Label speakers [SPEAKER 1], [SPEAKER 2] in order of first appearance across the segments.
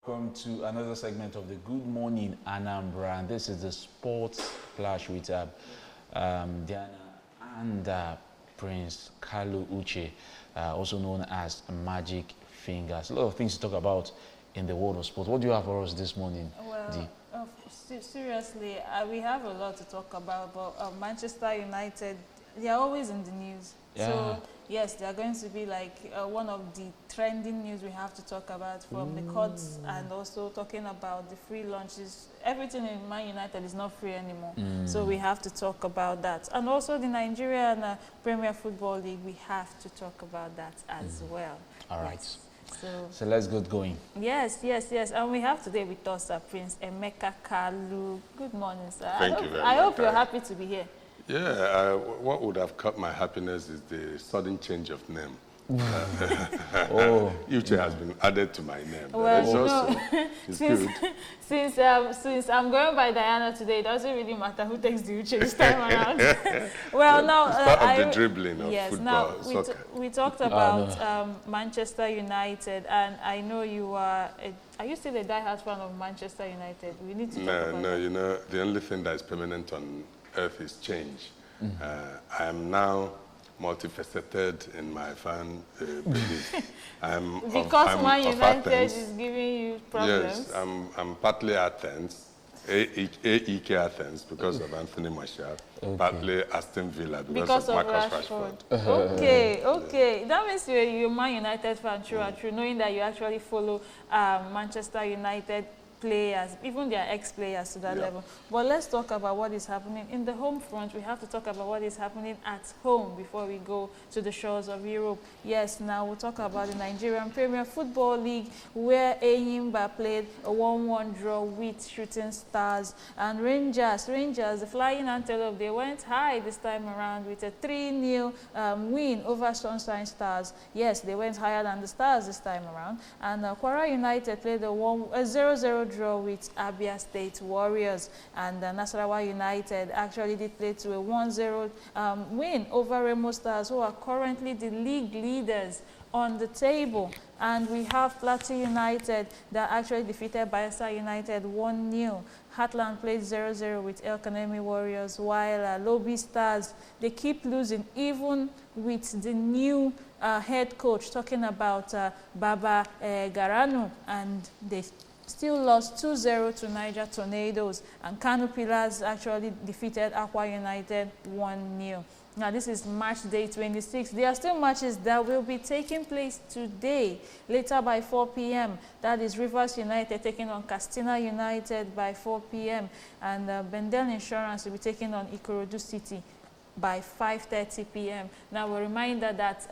[SPEAKER 1] Welcome to another segment of the Good Morning Anambra, and this is the Sports Flash with Diana and Prince Kalu Uche, also known as Magic Fingers. A lot of things to talk about in the world of sports. What do you have for us this morning, Dee?
[SPEAKER 2] Seriously, we have a lot to talk about, but Manchester United, they are always in the news.
[SPEAKER 1] Yeah.
[SPEAKER 2] So, yes, they are going to be like one of the trending news we have to talk about from the courts, and also talking about the free launches. Everything in Man United is not free anymore. So we have to talk about that. And also the Nigerian Premier Football League, we have to talk about that as well.
[SPEAKER 1] All right.
[SPEAKER 2] Yes.
[SPEAKER 1] So let's get going.
[SPEAKER 2] Yes. And we have today with us Prince Emeka Kalu. Good morning, sir.
[SPEAKER 3] Thank you very much.
[SPEAKER 2] I hope you're happy to be here.
[SPEAKER 3] Yeah, what would have caught my happiness is the sudden change of name. Uche has been added to my name.
[SPEAKER 2] Well,
[SPEAKER 3] it's good.
[SPEAKER 2] Since I'm going by Diana today, it doesn't really matter who takes the Uche this time around. Well, now
[SPEAKER 3] it's part of the dribbling of
[SPEAKER 2] yes,
[SPEAKER 3] football,
[SPEAKER 2] now
[SPEAKER 3] soccer.
[SPEAKER 2] we talked about Manchester United, and I know you are you still a diehard fan of Manchester United? We need to talk about that.
[SPEAKER 3] You know, the only thing that is permanent on earth is change. I am now multifaceted in my fan belief.
[SPEAKER 2] Because Man United is giving you problems.
[SPEAKER 3] Yes, I'm partly Athens, AEK Athens because of Anthony Martial, partly Aston Villa because of Marcus Rashford.
[SPEAKER 2] Okay. That means you're a Man United fan, true, knowing that you actually follow Manchester United players, even their ex-players to that level. But let's talk about what is happening in the home front. We have to talk about what is happening at home before we go to the shores of Europe. Yes, now we'll talk about the Nigerian Premier Football League, where Anambra played a 1-1 draw with Shooting Stars, and Rangers, the Flying Antelope, they went high this time around with a 3-0 win over Sunshine Stars. Yes, they went higher than the Stars this time around. And Kwara United played a 0-0 draw with Abia State Warriors, and Nasarawa United actually did play to a 1-0 win over Remo Stars, who are currently the league leaders on the table. And we have Plateau United that actually defeated Bayelsa United 1-0. Heartland played 0-0 with El Kanemi Warriors, while Lobby Stars, they keep losing even with the new head coach, talking about Baba Garano, and they still lost 2-0 to Niger Tornadoes, and Kano Pillars actually defeated Aqua United 1-0. Now this is match day 26. There are still matches that will be taking place today, later by 4 p.m. That is Rivers United taking on Castina United by 4 p.m. and Bendel Insurance will be taking on Ikorodu City by 5:30 p.m. Now, a reminder that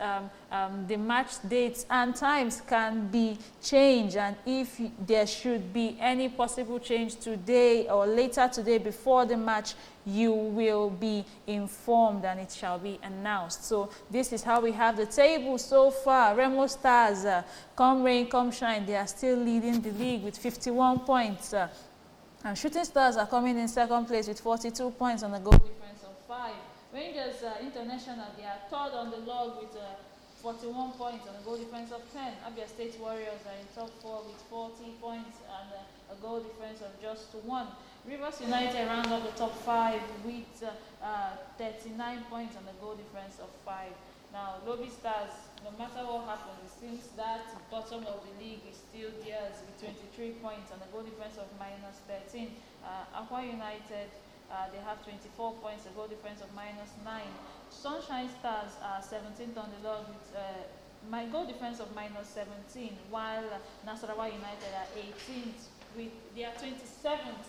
[SPEAKER 2] the match dates and times can be changed, and if there should be any possible change today or later today before the match, you will be informed and it shall be announced. So this is how we have the table so far. Remo Stars, come rain, come shine, they are still leading the league with 51 points. And Shooting Stars are coming in second place with 42 points on a goal difference of 5. Rangers International, they are third on the log with 41 points and a goal difference of 10. Abia State Warriors are in top 4 with 40 points and a goal difference of just 1. Rivers United round up the top 5 with 39 points and a goal difference of 5. Now, Lobby Stars, no matter what happens, it seems that bottom of the league is still theirs with 23 points and a goal difference of minus 13. Aqua United, they have 24 points, a goal difference of minus 9. Sunshine Stars are 17th on the log with my goal difference of minus 17, while Nasarawa United are 18th with their 27th,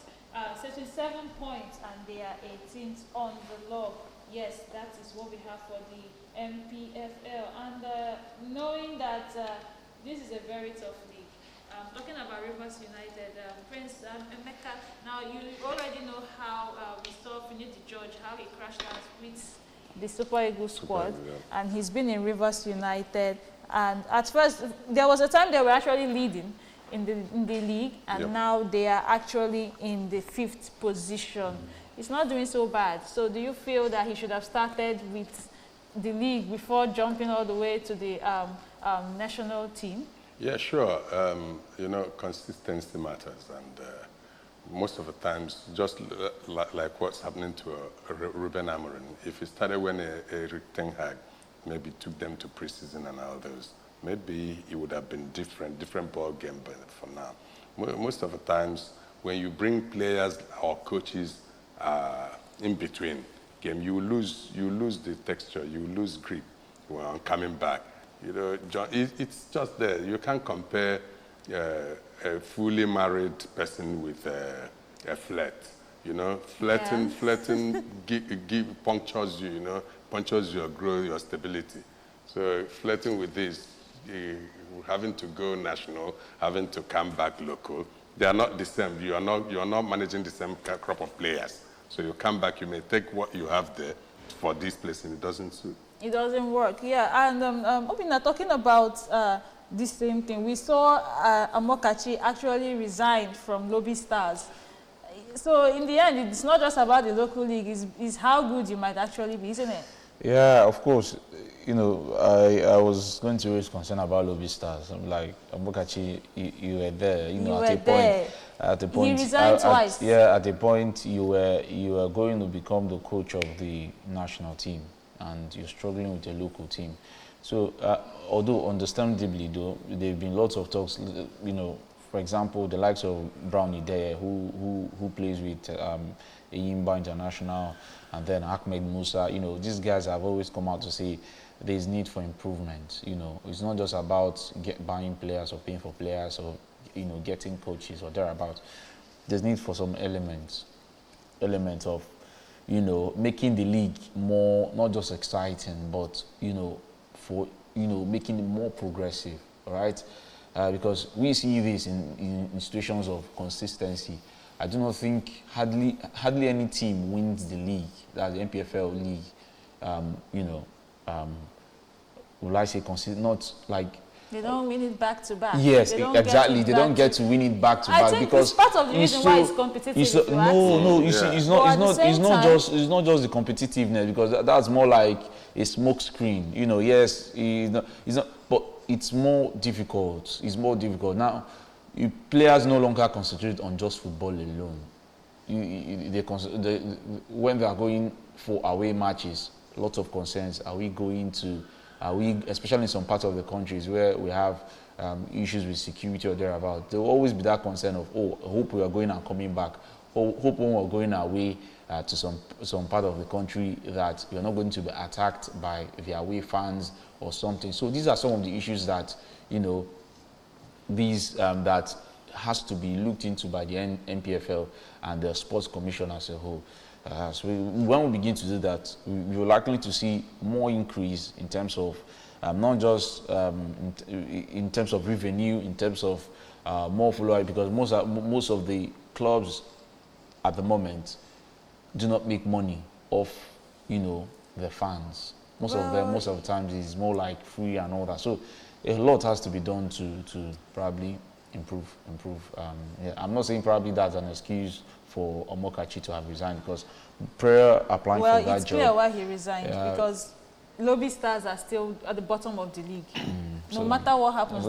[SPEAKER 2] 77 points, and they are 18th on the log. Yes, that is what we have for the MPFL. And knowing that this is a very tough league. Talking about Rivers United, Prince Emeka, now you already know how we saw Finidi George, how he crashed out with the Super Eagles squad, and he's been in Rivers United. And at first, there was a time they were actually leading in the league, and now they are actually in the 5th position. It's not doing so bad. So do you feel that he should have started with the league before jumping all the way to the national team?
[SPEAKER 3] Yeah, sure. You know, consistency matters, and most of the times, just like what's happening to Ruben Amorim, if he started when Eric Ten Hag maybe took them to preseason and all those, maybe it would have been different ball game. But for now, most of the times, when you bring players or coaches in between game, you lose the texture, you lose grip when coming back. You know, John, it's just there. You can't compare a fully married person with a flirt. You know, flirting punctures you. You know, punctures your growth, your stability. So flirting with this, having to go national, having to come back local, they are not the same. You are not managing the same crop of players. So you come back, you may take what you have there for this place, and it doesn't suit.
[SPEAKER 2] It doesn't work, yeah. And Obinna, talking about this same thing, we saw Amokachi actually resigned from Lobby Stars. So in the end, it's not just about the local league, it's how good you might actually be, isn't it?
[SPEAKER 1] Yeah, of course. You know, I was going to raise concern about Lobby Stars. I'm like, Amokachi, you were there. You know, at a point,
[SPEAKER 2] he resigned twice.
[SPEAKER 1] At a point, you were going to become the coach of the national team, and you're struggling with a local team. So, although understandably, though, there have been lots of talks. You know, for example, the likes of Brownie there, who plays with Eyimba International, and then Ahmed Musa. You know, these guys have always come out to say there's need for improvement. You know, it's not just about buying players or paying for players or, you know, getting coaches or thereabouts. There's need for some elements of, you know, making the league more, not just exciting, but, you know, for, you know, making it more progressive, all right? Because we see this in situations of consistency. I do not think hardly any team wins the league, that's the MPFL league, you know, will I say not like...
[SPEAKER 2] They don't win it back to back.
[SPEAKER 1] Yes, exactly. They don't get to win it back to back.
[SPEAKER 2] I think it's part of the reason why it's competitive.
[SPEAKER 1] It's not just the competitiveness, because that's more like a smoke screen. You know, yes, it's not, but it's more difficult. It's more difficult now. Players no longer concentrate on just football alone. When they are going for away matches, lots of concerns. Are we, especially in some parts of the countries where we have issues with security or thereabout, there will always be that concern of, oh, I hope we are going and coming back. Or hope when we're going away to some part of the country that we are not going to be attacked by the away fans or something. So these are some of the issues that, you know, that has to be looked into by the NPFL and the Sports Commission as a whole. So when we begin to do that, we're likely to see more increase in terms of not just in terms of revenue, in terms of more followers, because most of the clubs at the moment do not make money off, you know, the fans. Most of the times it's more like free and all that. So a lot has to be done to probably improve. Yeah, I'm not saying probably that's an excuse for Amokachi to have resigned, because prior applying for that job...
[SPEAKER 2] Well, it's clear why he resigned, because Lobby Stars are still at the bottom of the league. No matter what happens,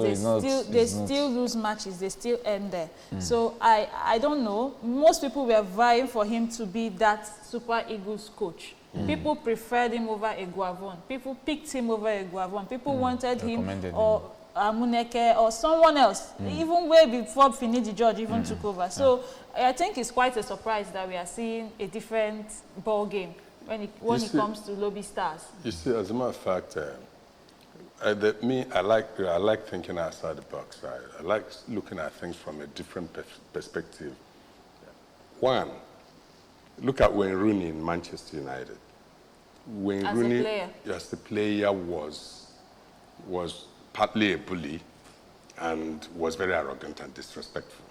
[SPEAKER 2] they still lose matches, they still end there. So I don't know. Most people were vying for him to be that Super Eagles coach. People preferred him over Eguavon. People picked him over Eguavon. People wanted him or Amuneke or someone else, even way before Finidi George even took over. So I think it's quite a surprise that we are seeing a different ball game when it comes to Lobby Stars. You
[SPEAKER 3] see, as a matter of fact, I like thinking outside the box. I like looking at things from a different perspective. One, look at Wayne Rooney in Manchester United. Wayne Rooney, as a player, was partly a bully and was very arrogant and disrespectful.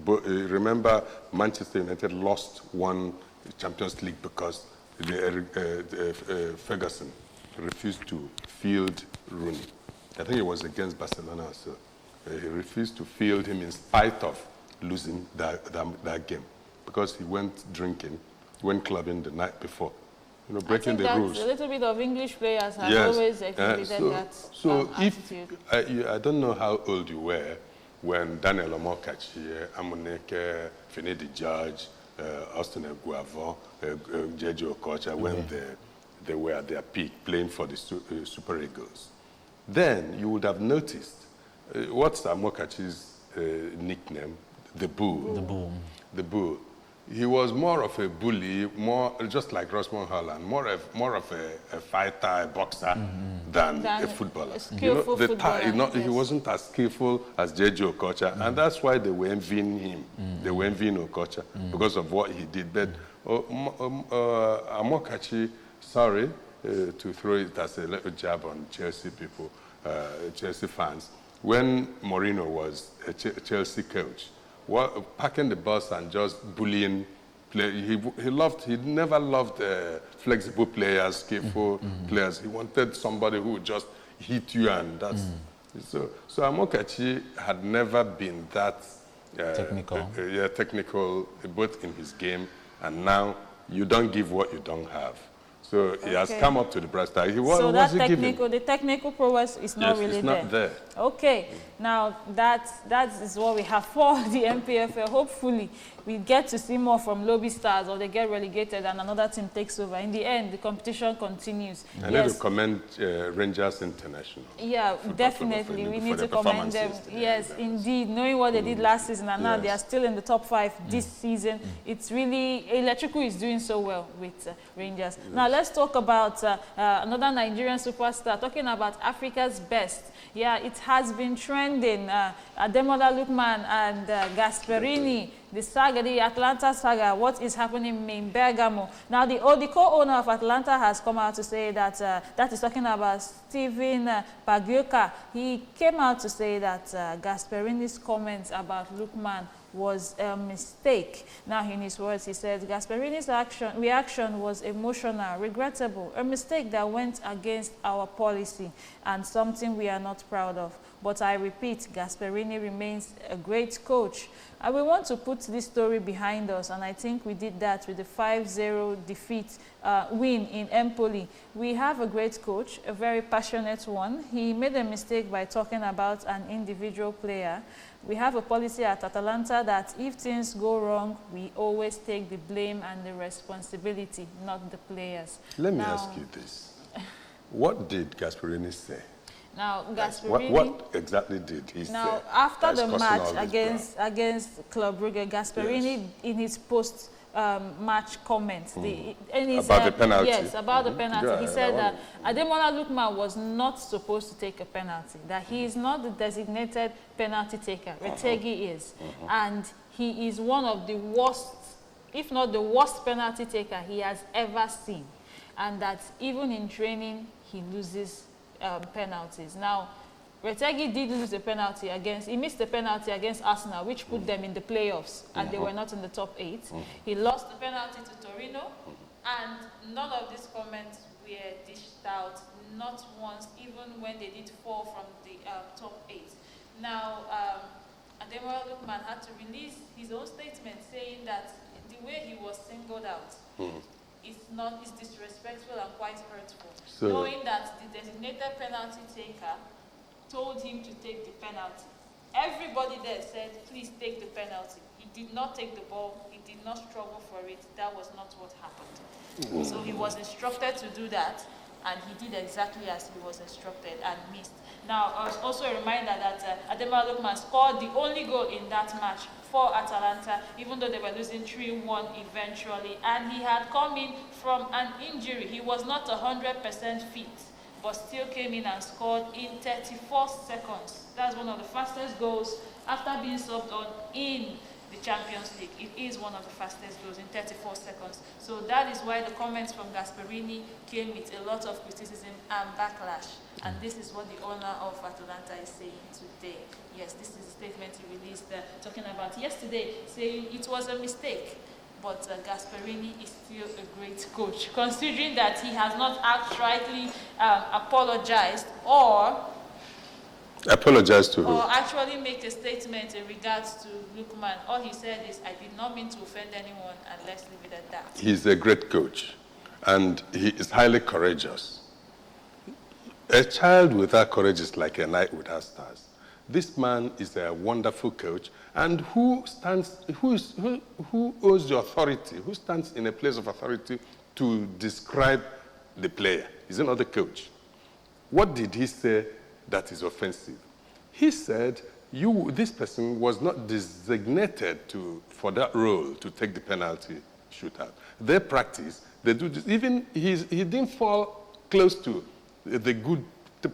[SPEAKER 3] But remember, Manchester United lost one Champions League because Ferguson refused to field Rooney. I think it was against Barcelona, so he refused to field him in spite of losing that game, because he went drinking, went clubbing the night before. breaking the rules.
[SPEAKER 2] A little bit of English players have always exhibited that attitude.
[SPEAKER 3] I don't know how old you were when Daniel Omokachi, Amuneke, Finidi Judge, Austin Eguavon, J.J. Okocha, when they were at their peak playing for the Super Eagles. Then you would have noticed, what's Amokachi's nickname? The Bull.
[SPEAKER 1] The Bull.
[SPEAKER 3] The Bull. He was more of a bully, more just like Rosman Holland, more of a fighter, a boxer, than a footballer.
[SPEAKER 2] A skillful footballer.
[SPEAKER 3] He wasn't as skillful as J.J. Okocha, and that's why they were envying him. They were envying Okocha because of what he did. But Amokachi, sorry to throw it as a little jab on Chelsea people, Chelsea fans, when Mourinho was a Chelsea coach, packing the bus and just bullying players. He never loved flexible players, skillful players. He wanted somebody who would just hit you, and that's so Amokachi had never been that technical, both in his game, and now you don't give what you don't have. So he has come up to the brass tag.
[SPEAKER 2] The technical prowess is not really there.
[SPEAKER 3] It's not there.
[SPEAKER 2] Okay, now that is what we have for the MPFL. Hopefully, we get to see more from Lobby Stars, or they get relegated and another team takes over. In the end, the competition continues.
[SPEAKER 3] I need to commend Rangers International.
[SPEAKER 2] Yeah, definitely. We need to commend them. Yes, indeed. Knowing what they did last season, and now they are still in the top 5 this season. It's really, Electrical is doing so well with Rangers. Now, let's talk about another Nigerian superstar, talking about Africa's best. Yeah, it has been trending. Ademola Lookman and Gasperini, the saga, the Atlanta saga, what is happening in Bergamo. Now, the co-owner of Atlanta has come out to say that, that is talking about Steven Pagioka. He came out to say that Gasperini's comments about Lookman was a mistake. Now, in his words, he said, Gasperini's reaction was emotional, regrettable, a mistake that went against our policy and something we are not proud of. But I repeat, Gasperini remains a great coach. And we want to put this story behind us, and I think we did that with the 5-0 win in Empoli. We have a great coach, a very passionate one. He made a mistake by talking about an individual player. We have a policy at Atalanta that if things go wrong, we always take the blame and the responsibility, not the players.
[SPEAKER 3] Let me ask you this. What did Gasperini say?
[SPEAKER 2] Now, Gasperini...
[SPEAKER 3] What exactly did he say?
[SPEAKER 2] Now, after the match against Club Brugge, Gasperini, in his post-match comments...
[SPEAKER 3] about the penalty.
[SPEAKER 2] Yes, about the penalty. He said that Ademola Lookman was not supposed to take a penalty, that he is not the designated penalty taker. Retegi is. And he is one of the worst, if not the worst penalty taker he has ever seen. And that even in training, he loses penalties. Now, Retegi did lose a penalty he missed the penalty against Arsenal, which put them in the playoffs, and they were not in the top 8. He lost the penalty to Torino, and none of these comments were dished out, not once, even when they did fall from the top 8. Now, Ademola Lookman had to release his own statement saying that the way he was singled out is disrespectful and quite hurtful. So, knowing that the designated penalty taker told him to take the penalty. Everybody there said, please take the penalty. He did not take the ball. He did not struggle for it. That was not what happened. So he was instructed to do that, and he did exactly as he was instructed and missed. Now, also a reminder that Ademola Lookman scored the only goal in that match for Atalanta, even though they were losing 3-1 eventually. And he had come in from an injury. He was not 100% fit, but still came in and scored in 34 seconds. That's one of the fastest goals after being subbed on in the Champions League. It is one of the fastest goals in 34 seconds. So that is why the comments from Gasperini came with a lot of criticism and backlash. And this is what the owner of Atalanta is saying today. Yes, this is a statement he released talking about yesterday, saying it was a mistake. But Gasperini is still a great coach, considering that he has not outrightly apologized or actually make a statement in regards to Lookman. All he said is, I did not mean to offend anyone, and let's leave it at that.
[SPEAKER 3] He's a great coach. and he is highly courageous. A child without courage is like a knight without stars. This man is a wonderful coach, and who owns the authority, who stands in a place of authority to describe the player? Is it not the coach? What did he say that is offensive? He said, this person was not designated for that role to take the penalty shootout. They practice, they do this. Even he didn't fall close to the good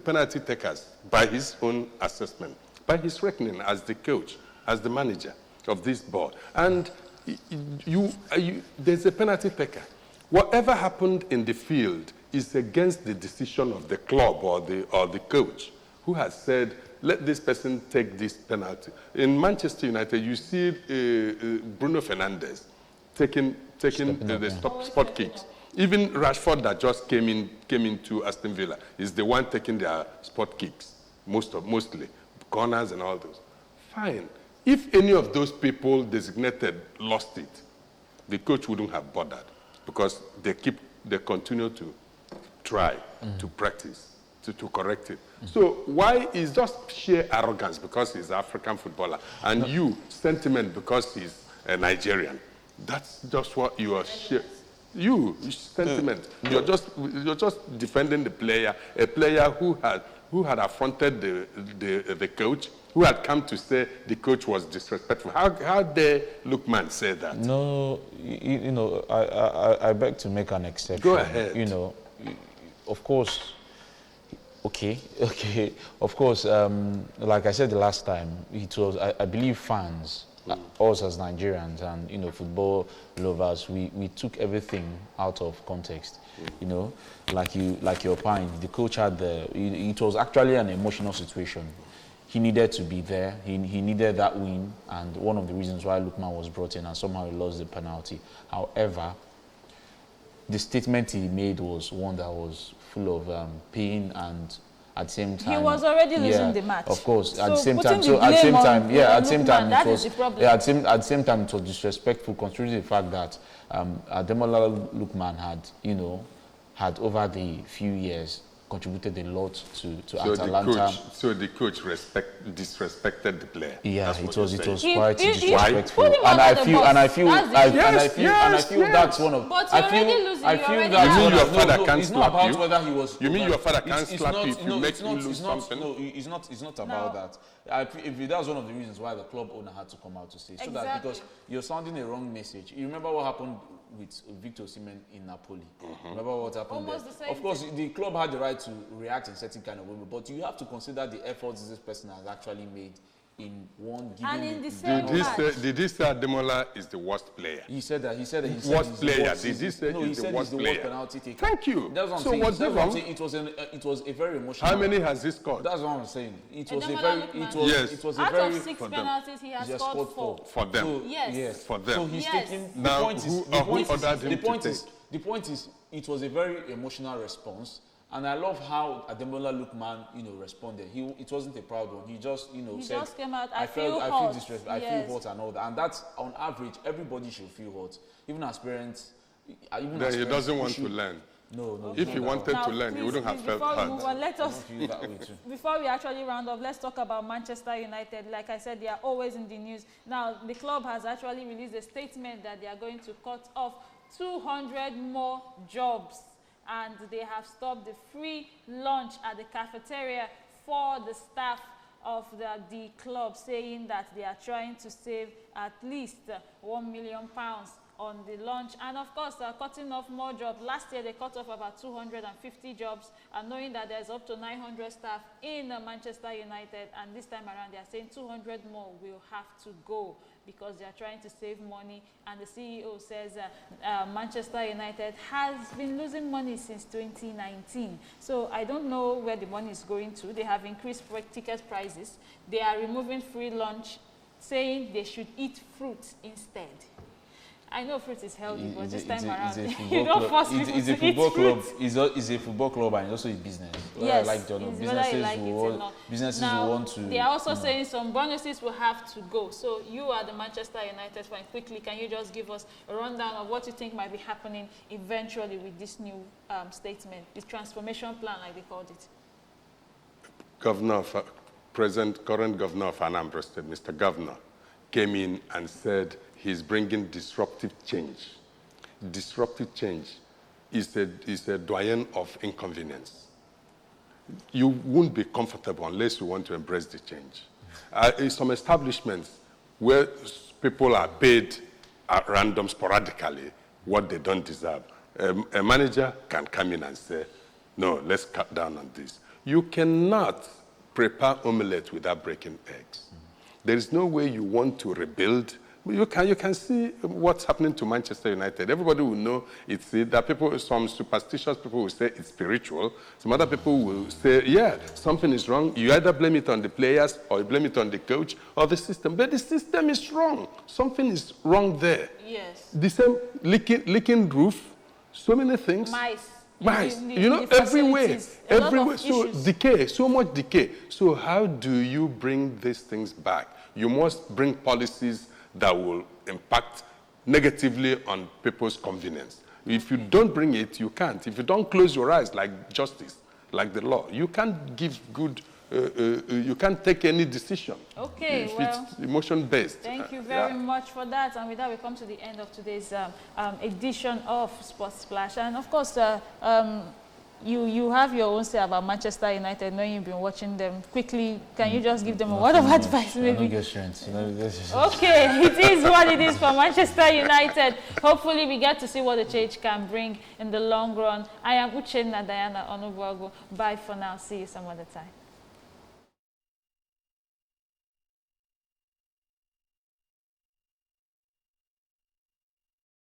[SPEAKER 3] penalty takers by his own assessment, by his reckoning as the coach, as the manager of this board. And there's a penalty taker. Whatever happened in the field is against the decision of the club or the coach, who has said, let this person take this penalty. In Manchester United, you see Bruno Fernandes taking the spot kicks. Even Rashford, that just came into Aston Villa, is the one taking their spot kicks, mostly corners and all those. Fine. If any of those people designated lost it, the coach wouldn't have bothered, because they continue to try to practice to correct it. So why is just sheer arrogance because he's an African footballer, and you sentiment because he's a Nigerian? That's just what you are. You sentiment. You're just defending the player, a player who had affronted the coach, who had come to say the coach was disrespectful. How dare Lookman say that?
[SPEAKER 1] No, you know, I beg to make an exception.
[SPEAKER 3] Go ahead.
[SPEAKER 1] You know, of course. Okay. Of course, like I said the last time, it was, I believe, fans, us as Nigerians and, you know, football lovers, we took everything out of context. You know, like your point, the coach had it was actually an emotional situation. He needed to be there. He needed that win, and one of the reasons why Lookman was brought in, and somehow he lost the penalty. However, the statement he made was one that was full of pain, and at the same time,
[SPEAKER 2] he was already losing the match.
[SPEAKER 1] Of course, at
[SPEAKER 2] So
[SPEAKER 1] the same
[SPEAKER 2] putting
[SPEAKER 1] time,
[SPEAKER 2] the blame on
[SPEAKER 1] it was
[SPEAKER 2] the problem.
[SPEAKER 1] at the same time it was disrespectful, considering the fact that Ademola Lookman had over the few years contributed a lot to Atalanta.
[SPEAKER 3] So the coach disrespected the player.
[SPEAKER 1] Yeah, it was
[SPEAKER 2] He-
[SPEAKER 1] quite
[SPEAKER 2] he-
[SPEAKER 1] disrespectful,
[SPEAKER 2] put him
[SPEAKER 1] and
[SPEAKER 2] under
[SPEAKER 1] I
[SPEAKER 2] the
[SPEAKER 1] feel
[SPEAKER 2] bus. That's it.
[SPEAKER 1] that's one of.
[SPEAKER 2] But
[SPEAKER 1] I
[SPEAKER 2] you're
[SPEAKER 1] feel,
[SPEAKER 2] already losing,
[SPEAKER 1] I
[SPEAKER 2] you're
[SPEAKER 1] feel
[SPEAKER 2] already
[SPEAKER 1] that's
[SPEAKER 2] down.
[SPEAKER 3] You mean
[SPEAKER 1] one
[SPEAKER 3] your
[SPEAKER 1] of-
[SPEAKER 3] father
[SPEAKER 1] no,
[SPEAKER 3] can't
[SPEAKER 1] it's not
[SPEAKER 3] slap
[SPEAKER 1] about
[SPEAKER 3] you?
[SPEAKER 1] whether he was.
[SPEAKER 3] You mean your father can't
[SPEAKER 1] it's
[SPEAKER 3] slap
[SPEAKER 1] not,
[SPEAKER 3] you if you
[SPEAKER 1] no,
[SPEAKER 3] make
[SPEAKER 1] it's not,
[SPEAKER 3] you lose
[SPEAKER 1] it's not,
[SPEAKER 3] something?
[SPEAKER 1] No, it's not about that. If that's one of the reasons why the club owner had to come out to say so, that
[SPEAKER 2] Exactly.
[SPEAKER 1] because you're sounding a wrong message. You remember what happened with Victor Osimhen in Napoli? Remember what happened
[SPEAKER 2] Almost
[SPEAKER 1] there?
[SPEAKER 2] the same
[SPEAKER 1] Of course, the club had the right to react in certain kind of way, but you have to consider the efforts this person has actually made in one given.
[SPEAKER 2] And in the same
[SPEAKER 3] Did he say Ademola is the worst player?
[SPEAKER 1] He said that. Worst
[SPEAKER 3] player? Did he say
[SPEAKER 1] no,
[SPEAKER 3] he's the worst
[SPEAKER 1] he's the
[SPEAKER 3] player?
[SPEAKER 1] worst penalty taker.
[SPEAKER 3] Thank you.
[SPEAKER 1] That's what I'm
[SPEAKER 3] So
[SPEAKER 1] saying.
[SPEAKER 3] what's
[SPEAKER 1] That's
[SPEAKER 3] the
[SPEAKER 1] what I'm
[SPEAKER 3] wrong?
[SPEAKER 1] saying. It was a very emotional.
[SPEAKER 3] How many has he scored?
[SPEAKER 1] That's what I'm saying. It was a
[SPEAKER 2] Ademola
[SPEAKER 1] very.
[SPEAKER 2] Lookman.
[SPEAKER 3] Yes.
[SPEAKER 1] It was a
[SPEAKER 2] Out
[SPEAKER 1] very.
[SPEAKER 2] of 6
[SPEAKER 3] for them.
[SPEAKER 2] penalties, he has scored 4.
[SPEAKER 3] For them.
[SPEAKER 1] So,
[SPEAKER 2] Yes.
[SPEAKER 3] For them.
[SPEAKER 1] So he's
[SPEAKER 2] Yes.
[SPEAKER 1] taking.
[SPEAKER 3] Now,
[SPEAKER 1] the point is,
[SPEAKER 3] who
[SPEAKER 1] the point
[SPEAKER 3] ordered
[SPEAKER 1] is,
[SPEAKER 3] him
[SPEAKER 1] the
[SPEAKER 3] to
[SPEAKER 1] point
[SPEAKER 3] take?
[SPEAKER 1] is, the point is, it was a very emotional response. And I love how Ademola Lookman, responded. It wasn't a proud one. He just,
[SPEAKER 2] He
[SPEAKER 1] said,
[SPEAKER 2] just came out,
[SPEAKER 1] I feel
[SPEAKER 2] hot.
[SPEAKER 1] distressed. I
[SPEAKER 2] Yes.
[SPEAKER 1] feel hot and all that. And that's on average. Everybody should feel hot, even as parents.
[SPEAKER 3] Then he doesn't want to learn.
[SPEAKER 1] No.
[SPEAKER 3] If he wanted
[SPEAKER 2] Now,
[SPEAKER 3] to learn, he
[SPEAKER 2] please,
[SPEAKER 3] wouldn't have felt
[SPEAKER 2] before we move
[SPEAKER 3] hurt.
[SPEAKER 2] on, let us
[SPEAKER 1] feel that way too.
[SPEAKER 2] before we actually round off, let's talk about Manchester United. Like I said, they are always in the news. Now, the club has actually released a statement that they are going to cut off 200 more jobs, and they have stopped the free lunch at the cafeteria for the staff of the club, saying that they are trying to save at least £1 million on the lunch, and of course cutting off more jobs. Last year they cut off about 250 jobs, and knowing that there's up to 900 staff in Manchester United, and this time around they are saying 200 more will have to go because they are trying to save money. And the CEO says Manchester United has been losing money since 2019, so I don't know where the money is going to. They have increased ticket prices, they are removing free lunch, saying they should eat fruit instead. I know fruit is healthy, but this time
[SPEAKER 1] it's
[SPEAKER 2] around,
[SPEAKER 1] a
[SPEAKER 2] you don't force people
[SPEAKER 1] it's a
[SPEAKER 2] to eat
[SPEAKER 1] football club.
[SPEAKER 2] fruit.
[SPEAKER 1] It's a football club and it's also a business. Whether
[SPEAKER 2] Yes,
[SPEAKER 1] I like it or not.
[SPEAKER 2] it's whether you like it or not.
[SPEAKER 1] Businesses
[SPEAKER 2] Now,
[SPEAKER 1] will want to.
[SPEAKER 2] they are also saying some bonuses will have to go. So you are the Manchester United fan. Quickly, can you just give us a rundown of what you think might be happening eventually with this new statement, this transformation plan, like they called it?
[SPEAKER 3] Current governor of Anambra State, Mr. Governor, came in and said he's bringing disruptive change. Disruptive change is a doyen of inconvenience. You won't be comfortable unless you want to embrace the change. In some establishments where people are paid at random sporadically what they don't deserve, a manager can come in and say, no, let's cut down on this. You cannot prepare omelette without breaking eggs. There is no way you want to rebuild. You can see what's happening to Manchester United. Everybody will know it's it. There are people, some superstitious people will say it's spiritual. Some other people will say, yeah, something is wrong. You either blame it on the players or you blame it on the coach or the system. But the system is wrong. Something is wrong there.
[SPEAKER 2] Yes.
[SPEAKER 3] The same leaking roof, so many things.
[SPEAKER 2] Mice.
[SPEAKER 3] You know, everywhere. So decay, so much decay. So how do you bring these things back? You must bring policies that will impact negatively on people's convenience. If you don't bring it, you can't. If you don't close your eyes like justice, like the law, you can't give good, you can't take any decision.
[SPEAKER 2] Okay,
[SPEAKER 3] if
[SPEAKER 2] well,
[SPEAKER 3] it's emotion-based.
[SPEAKER 2] Thank you very much for that. And with that, we come to the end of today's edition of Sports Splash. And of course, you have your own say about Manchester United, knowing you've been watching them. Quickly, can you just give them a word of advice, maybe? Okay, it is what it is for Manchester United. Hopefully, we get to see what the change can bring in the long run. I am Uchenna Diana Onubuagu. Bye for now. See you some other time.